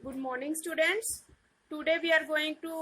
Good morning, students. Today we are going to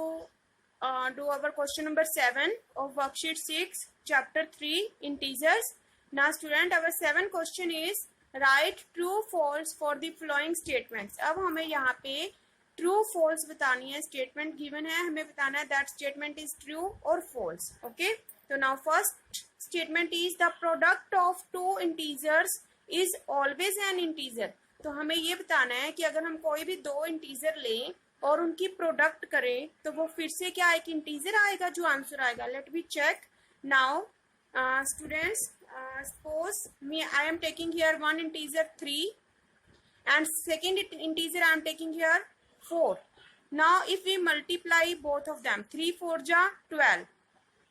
do our question number 7 of worksheet 6, chapter 3, integers. Now, student, our 7 question is write true false for the following statements. अब हमें यहाँ पे true false बतानी है. Statement given है, हमें बताना है that statement is true or false. Okay. So now first statement is the product of two integers is always an integer. तो हमें ये बताना है कि अगर हम कोई भी दो इंटीजर लें और उनकी प्रोडक्ट करें तो वो फिर से क्या एक इंटीजर आएगा जो आंसर आएगा. Let be check now students. Suppose me I am taking here one integer 3 and second integer I am taking here 4. Now if we multiply both of them, 3 4 जा 12,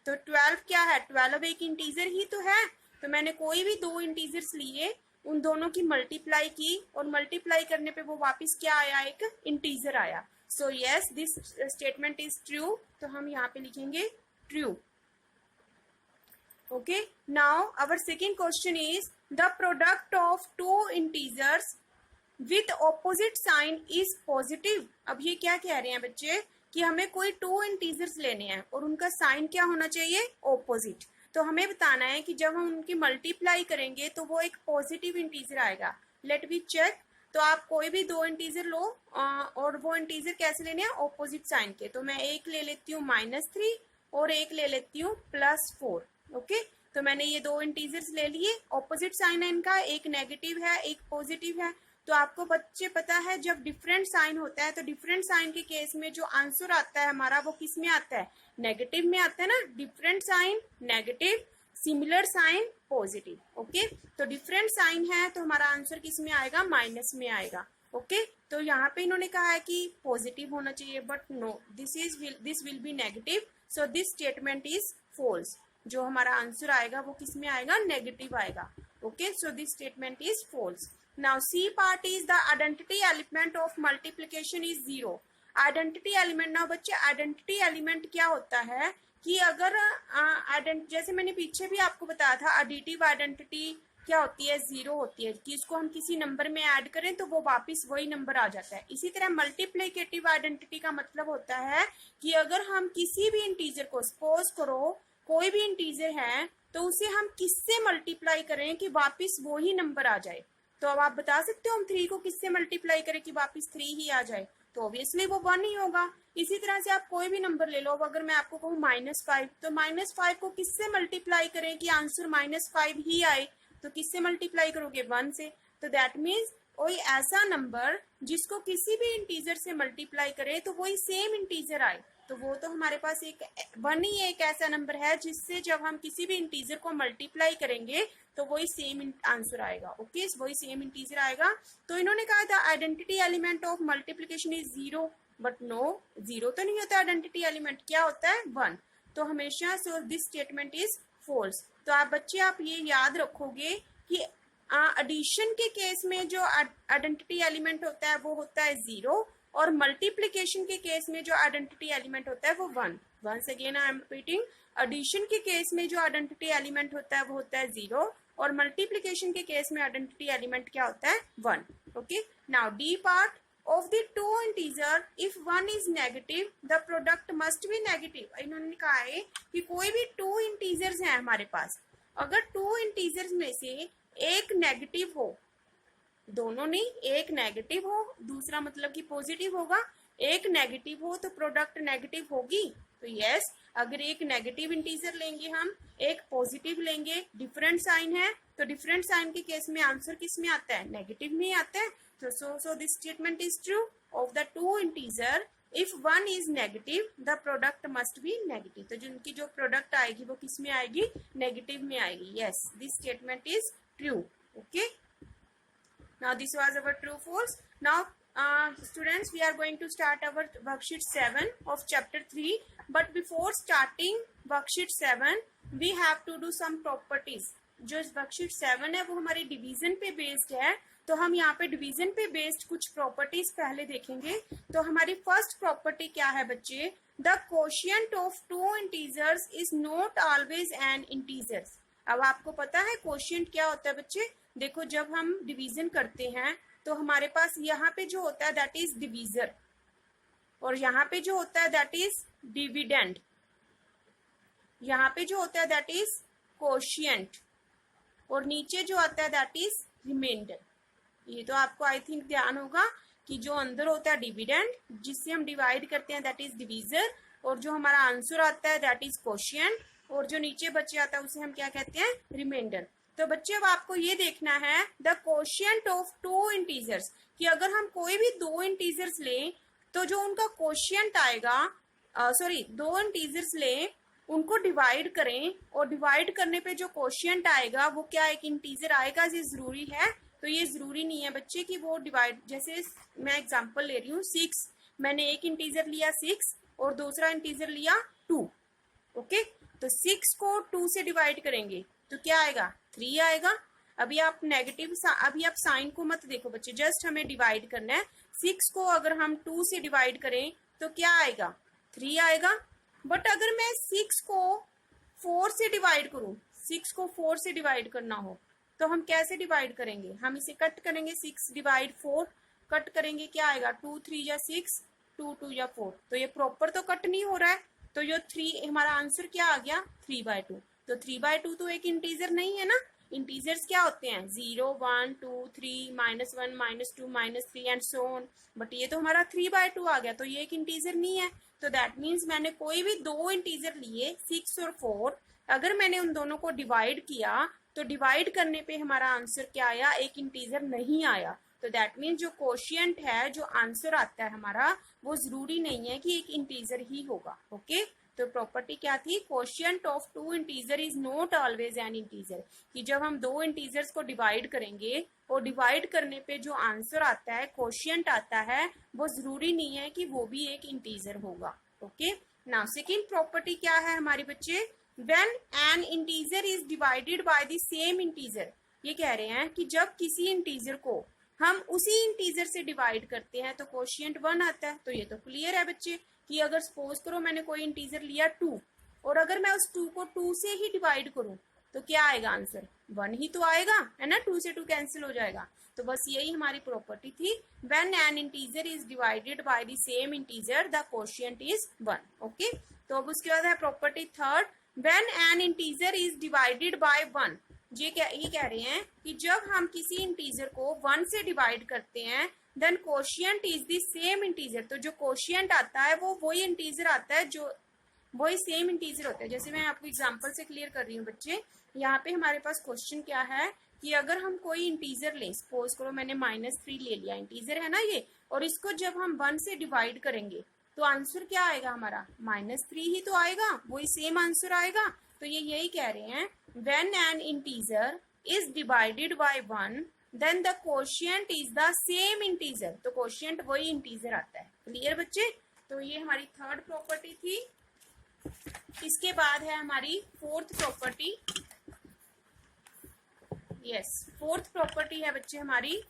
तो 12 क्या है, 12 एक इंटीजर ही तो है. तो मैंने कोई भी दो इंटीजर्स लिए, उन दोनों की मल्टीप्लाई की और मल्टीप्लाई करने पे वो वापस क्या आया, एक इंटीजर आया. So yes this statement is true. तो हम यहाँ पे लिखेंगे true. Okay. Now our second question is the product of two integers with opposite sign is positive. अब ये क्या कह रहे हैं बच्चे कि हमें कोई टू इंटीजर्स लेने हैं और उनका साइन क्या होना चाहिए, ऑपोजिट. तो हमें बताना है कि जब हम उनकी मल्टीप्लाई करेंगे तो वो एक पॉजिटिव इंटीजर आएगा. Let be check. तो आप कोई भी दो इंटीजर लो और वो इंटीजर कैसे लेने हैं, ऑपोजिट साइन के. तो मैं एक ले लेती हूँ -3 और एक ले लेती हूँ +4. ओके. तो मैंने ये दो इंटीजर्स ले लिए, ऑपोजिट साइन है इनका, एक नेगेटिव है एक पॉजिटिव है. तो आपको बच्चे पता है जब डिफरेंट साइन होता है तो डिफरेंट साइन के केस में जो आंसर आता है हमारा वो किस में आता है, नेगेटिव में आता है ना. Different sign negative, similar sign positive. Okay. तो डिफरेंट साइन है तो हमारा आंसर किस में आएगा, माइनस में आएगा. ओके. तो यहाँ पे इन्होंने कहा है कि पॉजिटिव होना चाहिए, but no, this will be negative. So this statement is false. जो हमारा आंसर आएगा वो किस में आएगा, नेगेटिव आएगा. Okay. So this statement is false. Now C part is the identity element of multiplication is 0. Identity element. ना बच्चे identity element क्या होता है कि अगर जैसे मैंने पीछे भी आपको बताया था, additive identity क्या होती है, 0 होती है कि इसको हम किसी नंबर में ऐड करें तो वो वापस वही नंबर आ जाता है. इसी तरह मल्टीप्लिकेटिव आइडेंटिटी का मतलब होता है कि अगर हम किसी भी इंटीजर को, सपोज करो कोई भी इंटीजर है तो उसे हम किससे मल्टीप्लाई करें कि वापिस वही नंबर आ जाए. तो अब आप बता सकते हो हम 3 को किससे मल्टीप्लाई करें कि वापस 3 ही आ जाए, तो ऑब्वियसली वो 1 ही होगा. इसी तरह से आप कोई भी नंबर ले लो. अब अगर मैं आपको कहूँ -5, तो -5 को किससे मल्टीप्लाई करें कि आंसर -5 ही आए, तो किससे मल्टीप्लाई करोगे, 1 से. तो दैट मीन्स कोई ऐसा नंबर जिसको किसी भी इंटीजर से मल्टीप्लाई करे तो वही सेम इंटीजर आए, तो वो तो हमारे पास एक 1 ही एक ऐसा नंबर है जिससे जब हम किसी भी इंटीजर को मल्टीप्लाई करेंगे तो वही सेम आंसर आएगा. ओके. वही सेम इंटीजर आएगा. तो इन्होंने कहा था identity element of multiplication is 0, but no, 0 तो नहीं होता. आइडेंटिटी एलिमेंट क्या होता है, 1. तो हमेशा so this statement is false. तो आप बच्चे आप ये याद रखोगे कि एडिशन के केस में जो आइडेंटिटी एलिमेंट होता है वो होता है 0 और मल्टीप्लिकेशन के केस में जो आइडेंटिटी एलिमेंट होता है वो 1. Once again I am repeating, addition के केस में जो आइडेंटिटी एलिमेंट होता है वो होता है 0 और मल्टीप्लिकेशन के केस में आइडेंटिटी एलिमेंट क्या होता है, 1. Okay. Now D part of the two integer if 1 is negative the product must be negative. इन्होंने कहा है कि कोई भी टू इंटीजर्स हैं हमारे पास, अगर टू इंटीजर्स में से एक नेगेटिव हो, दोनों नहीं, एक नेगेटिव हो दूसरा मतलब कि पॉजिटिव होगा, एक नेगेटिव हो तो प्रोडक्ट नेगेटिव होगी. तो यस, अगर एक नेगेटिव इंटीजर लेंगे हम, एक पॉजिटिव लेंगे, डिफरेंट साइन है तो डिफरेंट साइन के केस में आंसर किस में आता है, नेगेटिव में आता है. तो सो this statement is true of the two integer if 1 is negative the product must be negative. तो जिनकी जो प्रोडक्ट आएगी वो किस में आएगी, नेगेटिव में आएगी. Yes, this statement is true. Okay. Now this was our true false. Now students, we are going to start our worksheet 7 of chapter 3. But before starting worksheet 7, we have to do some properties. जो worksheet 7 है वो हमारी division पे based है, तो हम यहाँ पे डिवीजन पे बेस्ड कुछ प्रॉपर्टीज पहले देखेंगे. तो हमारी फर्स्ट प्रॉपर्टी क्या है बच्चे, the quotient of two integers is not always an integers. अब आपको पता है कोशिएंट क्या होता है बच्चे. देखो जब हम डिवीजन करते हैं तो हमारे पास यहाँ पे जो होता है दैट इज डिवीजर, और यहाँ पे जो होता है दैट इज डिविडेंड, यहाँ पे जो होता है दैट इज कोशिएंट, और नीचे जो आता है दैट इज रिमाइंडर। ये तो आपको आई थिंक ध्यान होगा कि जो अंदर होता है डिविडेंड, जिससे हम डिवाइड करते हैं दैट इज डिवीजर, और जो हमारा आंसर आता है दैट इज कोशिएंट, और जो नीचे बचे आता है उसे हम क्या कहते हैं, रिमाइंडर। तो बच्चे अब आपको ये देखना है the quotient of two integers, कि अगर हम कोई भी दो इंटीजर्स लें तो जो उनका कोशिएंट आएगा, दो इंटीजर्स लें, उनको डिवाइड करें, और डिवाइड करने पे जो कोशिएंट आएगा वो क्या एक इंटीजर आएगा, ये जरूरी है? तो ये जरूरी नहीं है बच्चे कि वो डिवाइड, जैसे मैं एग्जांपल ले रही हूँ 6, मैंने एक इंटीजर लिया 6 और दूसरा इंटीजर लिया 2, ओके, तो 6 को 2 से डिवाइड करेंगे तो क्या आएगा, 3 आएगा। अभी आप अभी आप साइन को मत देखो बच्चे, जस्ट हमें डिवाइड करना है। 6 को अगर हम 2 से डिवाइड करें तो क्या आएगा, 3 आएगा। बट अगर मैं 6 को 4 से डिवाइड करूं, 6 को 4 से डिवाइड करना हो तो हम कैसे डिवाइड करेंगे, हम इसे कट करेंगे, 6 डिवाइड 4 कट करेंगे, क्या आएगा, 2 3 या 6, 2 2 या 4, तो ये प्रॉपर तो कट नहीं हो रहा है, तो ये 3 हमारा आंसर क्या आ गया, 3/2। तो 3/2 तो एक इंटीजर नहीं है ना, इंटीजर्स क्या होते हैं 0 1 2 3 -1 -2 -3 एंड सो ऑन, बट ये तो हमारा 3/2 आ गया, तो ये एक इंटीजर नहीं है। तो दैट मीन्स मैंने कोई भी दो इंटीजर लिए 6 और 4, अगर मैंने उन दोनों को डिवाइड किया तो डिवाइड करने पे हमारा आंसर क्या आया, एक इंटीजर नहीं आया। तो दैट मीन्स जो कोशिएंट है, जो आंसर आता है हमारा, वो जरूरी नहीं है कि एक इंटीजर ही होगा। ओके, तो प्रॉपर्टी क्या थी, quotient of two integer is not always an integer, कि जब हम दो इंटीजर्स को डिवाइड करेंगे और डिवाइड करने पे जो आंसर आता है, कोशिएंट आता है, वो जरूरी नहीं है कि वो भी एक इंटीजर होगा। ओके, नाउ सेकंड प्रॉपर्टी क्या है हमारे बच्चे, when an integer is divided by the same integer, ये कह रहे हैं कि जब किसी इंटीजर को हम उसी इंटीजर से डिवाइड करते हैं तो कोशिएंट 1 आता है। तो ये तो क्लियर है बच्चे कि अगर सपोज करो मैंने कोई इंटीजर लिया 2, और अगर मैं उस 2 को 2 से ही डिवाइड करूं तो क्या आएगा, आंसर 1 ही तो आएगा, है ना, 2 से 2 कैंसिल हो जाएगा। तो बस यही हमारी प्रॉपर्टी थी, when an integer is divided by the same integer the quotient is 1। Okay, तो अब उसके बाद है property third, when an integer is divided by 1, ये कह रहे हैं कि जब हम किसी इंटीजर को 1 से डिवाइड करते हैं then quotient is the same integer, तो जो कोशिएंट आता है वो वही इंटीजर आता है, जो वही सेम इंटीजर होता है। जैसे मैं आपको एग्जांपल से क्लियर कर रही हूँ बच्चे, यहाँ पे हमारे पास क्वेश्चन क्या है कि अगर हम कोई इंटीजर लें, सपोज करो मैंने -3 ले लिया, इंटीजर है ना ये, और इसको जब हम 1 से डिवाइड करेंगे तो आंसर क्या आएगा हमारा, -3 ही तो आएगा, वही सेम आंसर आएगा। तो ये यही कह रहे हैं when an integer is divided by 1 then the quotient is the same integer, तो quotient वही इंटीजर आता है। क्लियर बच्चे, तो ये हमारी थर्ड प्रॉपर्टी थी। इसके बाद है हमारी fourth property, yes fourth property है बच्चे हमारी,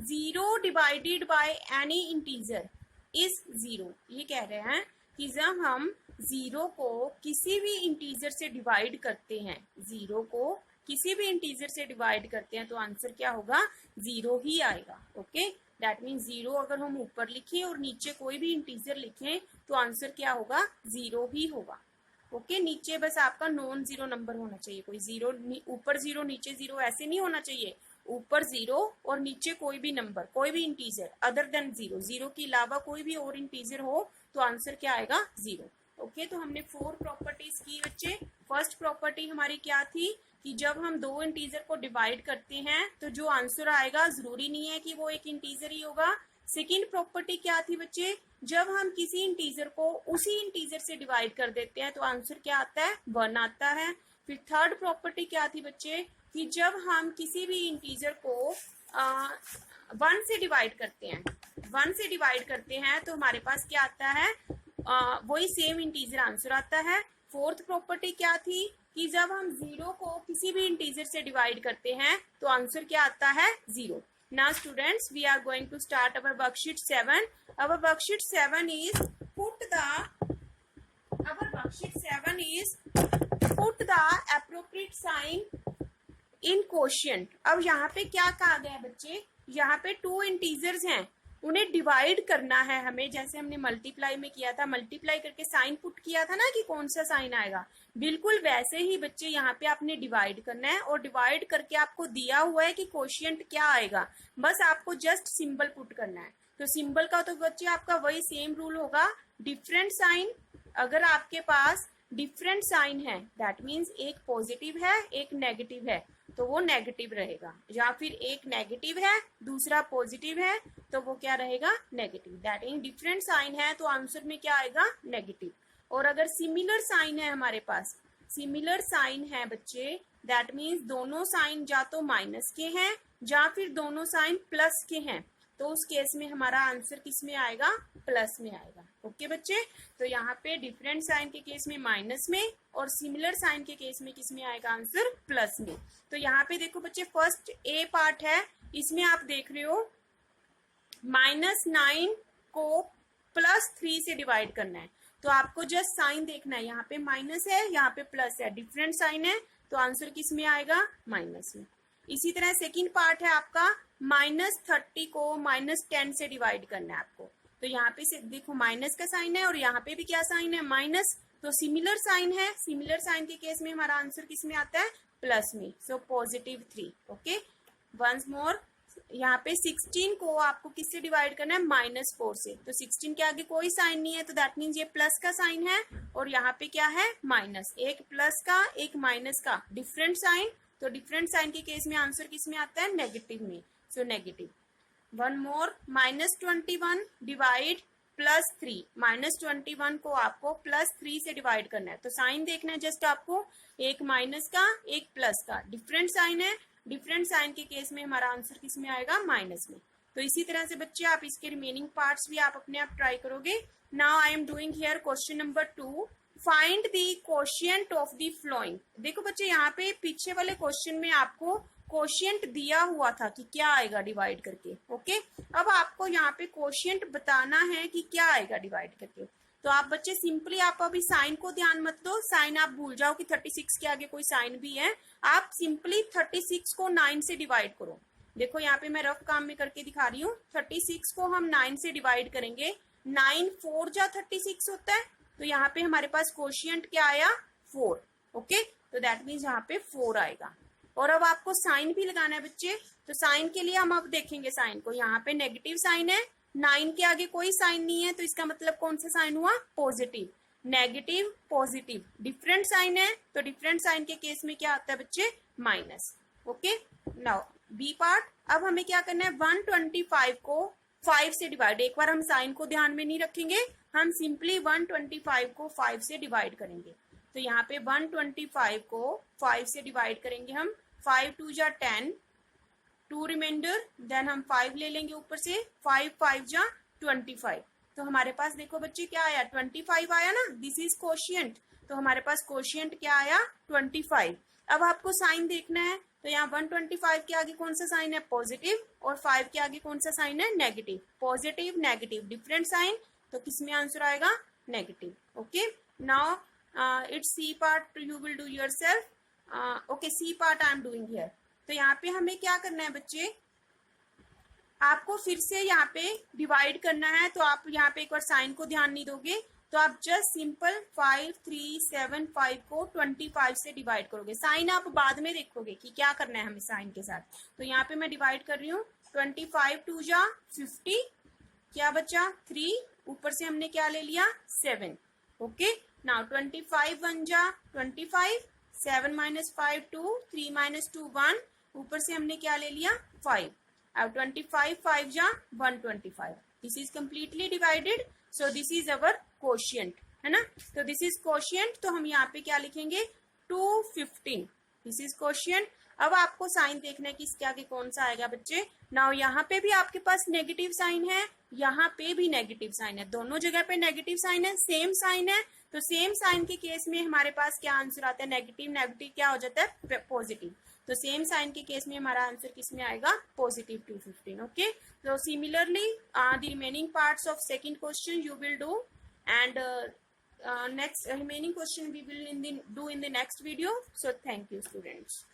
0 divided by any integer is 0। ये कह रहे हैं कि जब हम 0 को किसी भी इंटीजर से डिवाइड करते हैं, 0 को किसी भी इंटीजर से डिवाइड करते हैं तो आंसर क्या होगा, 0 ही आएगा। ओके, दैट मीन्स 0 अगर हम ऊपर लिखें और नीचे कोई भी इंटीजर लिखें तो आंसर क्या होगा, 0 ही होगा। ओके, नीचे बस आपका नॉन जीरो नंबर होना चाहिए, कोई जीरो, ऊपर 0 नीचे 0 ऐसे नहीं होना चाहिए, ऊपर 0 और नीचे कोई भी नंबर, कोई भी इंटीजर अदर देन 0, 0 के अलावा कोई भी और इंटीजर हो तो आंसर क्या आएगा, 0। ओके, तो हमने 4 प्रॉपर्टीज की बच्चे। फर्स्ट प्रॉपर्टी हमारी क्या थी कि जब हम दो इंटीजर को डिवाइड करते हैं तो जो आंसर आएगा जरूरी नहीं है कि वो एक इंटीजर ही होगा। सेकंड प्रॉपर्टी क्या थी बच्चे, जब हम किसी इंटीजर को उसी इंटीजर से डिवाइड कर देते हैं तो आंसर क्या आता है, 1 आता है। फिर थर्ड प्रॉपर्टी क्या थी बच्चे कि जब हम किसी भी इंटीजर को 1 से डिवाइड करते हैं, 1 से डिवाइड करते हैं तो हमारे पास क्या आता है, वही सेम इंटीजर आंसर आता है। फोर्थ प्रॉपर्टी क्या थी कि जब हम 0 को किसी भी इंटीजर से डिवाइड करते हैं तो आंसर क्या आता है, 0। Now students, we are going to start our worksheet 7। Our worksheet 7 is put the appropriate sign in quotient। अब यहाँ पे क्या कहा गया है बच्चे यहाँ पे टू इंटीजर्स हैं, उन्हें डिवाइड करना है हमें, जैसे हमने मल्टीप्लाई में किया था, मल्टीप्लाई करके साइन पुट किया था ना कि कौन सा साइन आएगा, बिल्कुल वैसे ही बच्चे यहाँ पे आपने डिवाइड करना है, और डिवाइड करके आपको दिया हुआ है कि कोशिएंट क्या आएगा, बस आपको जस्ट सिंबल पुट करना है। तो सिंबल का तो बच्चे आपका वही सेम रूल होगा, डिफरेंट साइन, अगर आपके पास डिफरेंट साइन है दैट मीन्स एक पॉजिटिव है एक नेगेटिव है तो वो नेगेटिव रहेगा, या फिर एक नेगेटिव है दूसरा पॉजिटिव है तो वो क्या रहेगा, negative. That mean different sign है तो आंसर में क्या आएगा, नेगेटिव। और अगर सिमिलर साइन है हमारे पास, सिमिलर साइन है बच्चे, दैट मीन्स दोनों साइन या तो माइनस के हैं या फिर दोनों साइन प्लस के हैं, तो उस केस में हमारा आंसर किस में आएगा, प्लस में आएगा। ओके बच्चे, तो यहाँ पे डिफरेंट साइन के केस में माइनस में और सिमिलर साइन के केस में किस में आएगा आंसर, प्लस में। तो यहाँ पे देखो बच्चे फर्स्ट ए पार्ट है, इसमें आप देख रहे हो -9 को +3 से डिवाइड करना है, तो आपको जस्ट साइन देखना है, यहाँ पे माइनस है यहाँ पे प्लस है, डिफरेंट साइन है तो आंसर किस में आएगा, माइनस में। इसी तरह सेकंड पार्ट है आपका -30 को -10 से डिवाइड करना है आपको, तो यहाँ पे से देखो माइनस का साइन है और यहाँ पे भी क्या साइन है, माइनस, तो सिमिलर साइन है, सिमिलर साइन के केस में हमारा आंसर किस में आता है, प्लस में, सो +3। ओके, वंस मोर, यहाँ पे 16 को आपको किससे डिवाइड करना है, -4 से, तो 16 के आगे कोई साइन नहीं है तो दैट मीन्स ये प्लस का साइन है, और यहाँ पे क्या है, माइनस, एक प्लस का एक माइनस का डिफरेंट साइन, तो डिफरेंट साइन के केस में आंसर किस में आता है, नेगेटिव में, so negative. One more, -21 divide +3, -21 को आपको +3 से डिवाइड करना है, तो साइन देखना है जस्ट आपको, एक माइनस का एक प्लस का, डिफरेंट साइन है, डिफरेंट साइन के केस में हमारा आंसर किस में आएगा, माइनस में। तो इसी तरह से बच्चे आप इसके रिमेनिंग पार्ट्स भी आप अपने आप ट्राई करोगे। Now I am doing here question number 2, find the quotient of the flowing. देखो बच्चे यहाँ पे पीछे वाले क्वेश्चन में आपको कोशिएंट दिया हुआ था कि क्या आएगा डिवाइड करके। ओके, अब आपको यहाँ पे कोशिएंट बताना है कि क्या आएगा डिवाइड करके, तो आप बच्चे सिंपली आप अभी साइन को ध्यान मत दो, साइन आप भूल जाओ कि 36 के आगे कोई साइन भी है, आप सिंपली 36 को 9 से डिवाइड करो। देखो यहाँ पे मैं रफ काम में करके दिखा रही हूँ, 36 को हम 9 से डिवाइड करेंगे, 9 4 जा 36 होता है, तो यहाँ पे हमारे पास कोशिएंट क्या आया, 4। ओके, तो दैट मीन्स यहाँ पे 4 आएगा। और अब आपको साइन भी लगाना है बच्चे, तो साइन के लिए हम अब देखेंगे साइन को, यहाँ पे नेगेटिव साइन है, 9 के आगे कोई साइन नहीं है, तो इसका मतलब कौन सा साइन हुआ, positive, negative positive, different sign है तो डिफरेंट साइन के केस में क्या आता है बच्चे, minus. Okay, now B part, अब हमें क्या करना है, 125 को 5 से डिवाइड, एक बार हम साइन को ध्यान में नहीं रखेंगे, हम सिंपली 125 को 5 से डिवाइड करेंगे, तो यहाँ पे 125 को 5 से डिवाइड करेंगे हम, 5 2 जा 10, 2 रिमाइंडर, देन हम 5 ले लेंगे ऊपर से, 5 5 जा 25, तो हमारे पास देखो बच्चे क्या आया, 25 आया ना, दिस इज कोशिएंट, तो हमारे पास कोशिएंट क्या आया, 25। अब आपको साइन देखना है, तो यहाँ 125 के आगे कौन सा साइन है, पॉजिटिव, और 5 के आगे कौन सा साइन है, negative, positive negative different sign, तो किसमें आंसर आएगा, negative. Okay, now it's C part you will do yourself. Okay, C part I am doing here. तो यहाँ पे हमें क्या करना है बच्चे, आपको फिर से यहाँ पे डिवाइड करना है, तो आप यहाँ पे एक बार साइन को ध्यान नहीं दोगे, तो आप जस्ट सिंपल 5 3 7 5 को 25 से डिवाइड करोगे, साइन आप बाद में देखोगे कि क्या करना है हमें साइन के साथ। तो यहाँ पे मैं डिवाइड कर रही हूँ, 25 2 जा 50, क्या बचा 3, ऊपर से हमने क्या ले लिया 7। ओके, नाउ 25 1 जा 25, 7 - 5 2, 3 - 2 1, ऊपर से हमने क्या ले लिया 5। अब 25 5 जा 125, this is completely divided, so this is our quotient, है ना, तो दिस इज कोशिएंट, तो हम यहाँ पे क्या लिखेंगे 215, दिस इज कोशिएंट। अब आपको साइन देखना है कि इसके आगे कौन सा आएगा बच्चे, नाउ यहाँ पे भी आपके पास नेगेटिव साइन है, यहाँ पे भी नेगेटिव साइन है, दोनों जगह पे नेगेटिव साइन है, सेम साइन है, तो सेम साइन के केस में हमारे पास क्या आंसर आता है, नेगेटिव नेगेटिव क्या हो जाता है, पॉजिटिव, तो सेम साइन के केस में हमारा आंसर किस में आएगा, +215। Okay, so similarly the remaining parts of second question you will do, and next remaining question we will do in the next video. So thank you students.